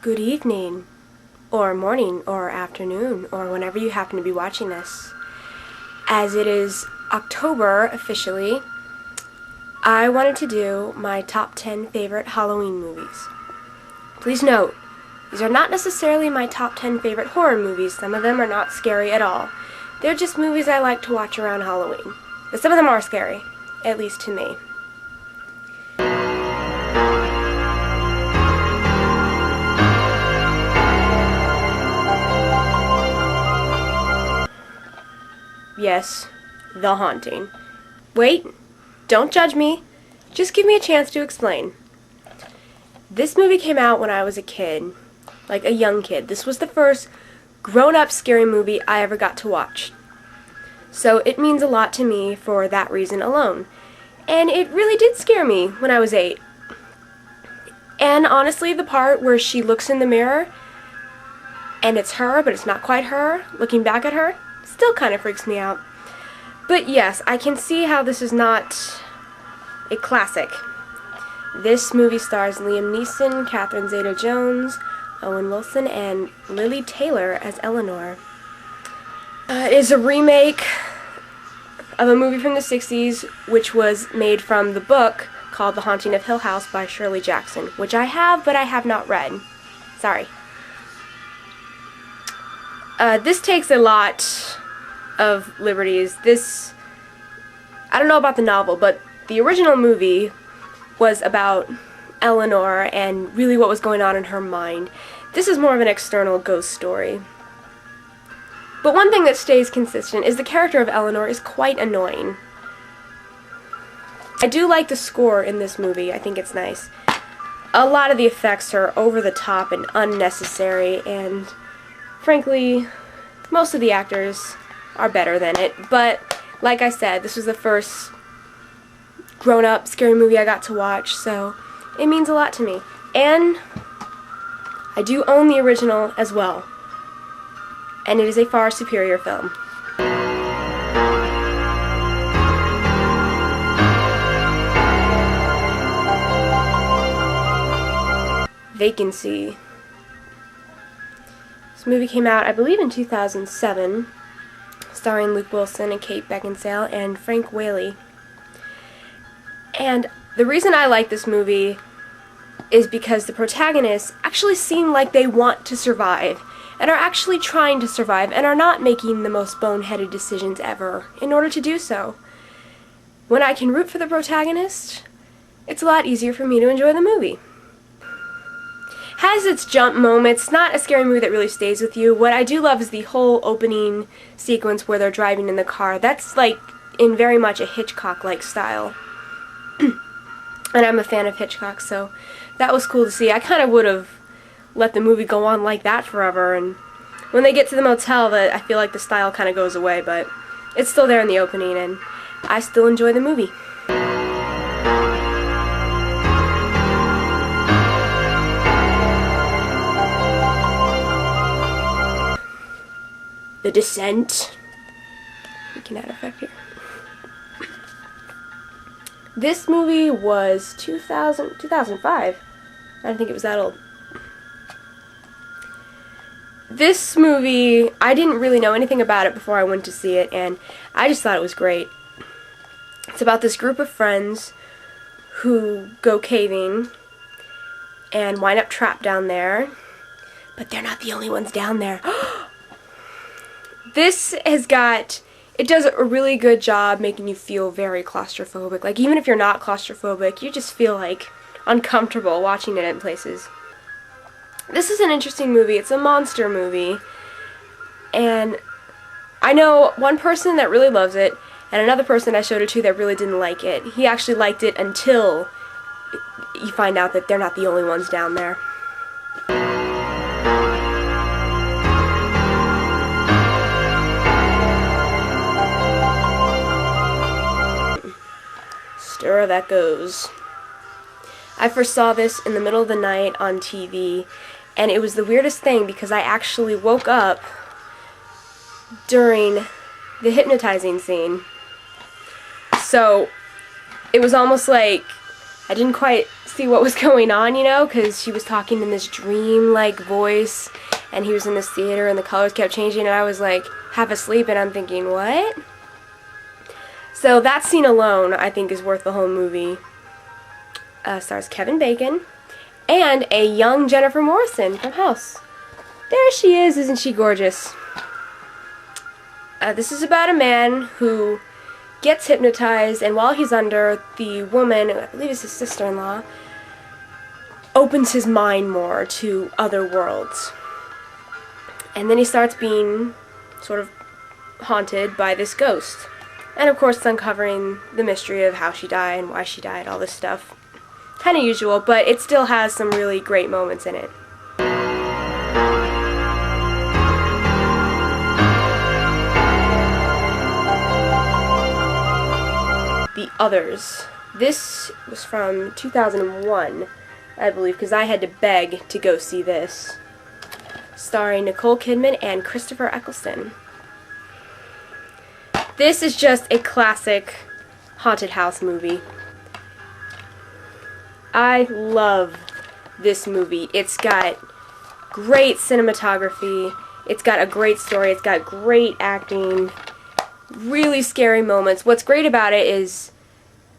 Good evening, or morning, or afternoon, or whenever you happen to be watching this. As it is October officially, I wanted to do my top 10 favorite Halloween movies. Please note, these are not necessarily my top 10 favorite horror movies. Some of them are not scary at all. They're just movies I like to watch around Halloween. But some of them are scary, at least to me. Yes, The Haunting. Wait, don't judge me. Just give me a chance to explain. This movie came out when I was a kid, like a young kid. This was the first grown-up scary movie I ever got to watch. So it means a lot to me for that reason alone. And it really did scare me when I was 8. And honestly, the part where she looks in the mirror and it's her, but it's not quite her, looking back at her, still kind of freaks me out. But yes, I can see how this is not a classic. This movie stars Liam Neeson, Catherine Zeta-Jones, Owen Wilson, and Lili Taylor as Eleanor. It is a remake of a movie from the 60s, which was made from the book called The Haunting of Hill House by Shirley Jackson, which I have, but I have not read. Sorry. This takes a lot of liberties. I don't know about the novel, but the original movie was about Eleanor and really what was going on in her mind. This is more of an external ghost story. But one thing that stays consistent is the character of Eleanor is quite annoying. I do like the score in this movie. I think it's nice. A lot of the effects are over the top and unnecessary, and frankly, most of the actors are better than it. But like I said, this was the first grown-up scary movie I got to watch, so it means a lot to me. And I do own the original as well, and it is a far superior film. Vacancy. This movie came out, I believe, in 2007, starring Luke Wilson and Kate Beckinsale and Frank Whaley. And the reason I like this movie is because the protagonists actually seem like they want to survive and are actually trying to survive and are not making the most boneheaded decisions ever in order to do so. When I can root for the protagonist, it's a lot easier for me to enjoy the movie. Has its jump moments, not a scary movie that really stays with you. What I do love is the whole opening sequence where they're driving in the car. That's like in very much a Hitchcock-like style. And I'm a fan of Hitchcock, so that was cool to see. I kind of would have let the movie go on like that forever, and when they get to the motel, I feel like the style kind of goes away, but it's still there in the opening, and I still enjoy the movie. The Descent. We can add effect here. This movie was 2005. I don't think it was that old. This movie, I didn't really know anything about it before I went to see it, and I just thought it was great. It's about this group of friends who go caving and wind up trapped down there, but they're not the only ones down there. It does a really good job making you feel very claustrophobic. Like, even if you're not claustrophobic, you just feel, like, uncomfortable watching it in places. This is an interesting movie. It's a monster movie. And I know one person that really loves it, and another person I showed it to that really didn't like it. He actually liked it until you find out that they're not the only ones down there. Stir that goes. I first saw this in the middle of the night on TV, and it was the weirdest thing because I actually woke up during the hypnotizing scene. So it was almost like I didn't quite see what was going on, you know, because she was talking in this dream-like voice, and he was in this theater, and the colors kept changing, and I was like half asleep, and I'm thinking, what? So that scene alone, I think, is worth the whole movie. Stars Kevin Bacon and a young Jennifer Morrison from House. There she is, isn't she gorgeous? This is about a man who gets hypnotized, and while he's under, the woman, I believe it's his sister-in-law, opens his mind more to other worlds. And then he starts being sort of haunted by this ghost. And of course, it's uncovering the mystery of how she died and why she died, all this stuff. Kind of usual, but it still has some really great moments in it. The Others. This was from 2001, I believe, because I had to beg to go see this. Starring Nicole Kidman and Christopher Eccleston. This is just a classic haunted house movie. I love this movie. It's got great cinematography, it's got a great story, it's got great acting, really scary moments. What's great about it is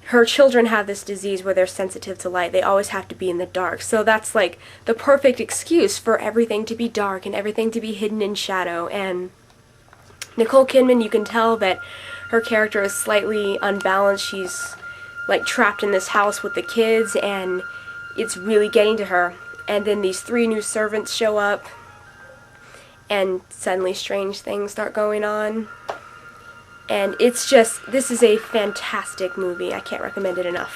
her children have this disease where they're sensitive to light. They always have to be in the dark. So that's like the perfect excuse for everything to be dark and everything to be hidden in shadow. And Nicole Kidman, you can tell that her character is slightly unbalanced. She's like trapped in this house with the kids, and it's really getting to her. And then these 3 new servants show up, and suddenly strange things start going on. And it's just, this is a fantastic movie. I can't recommend it enough.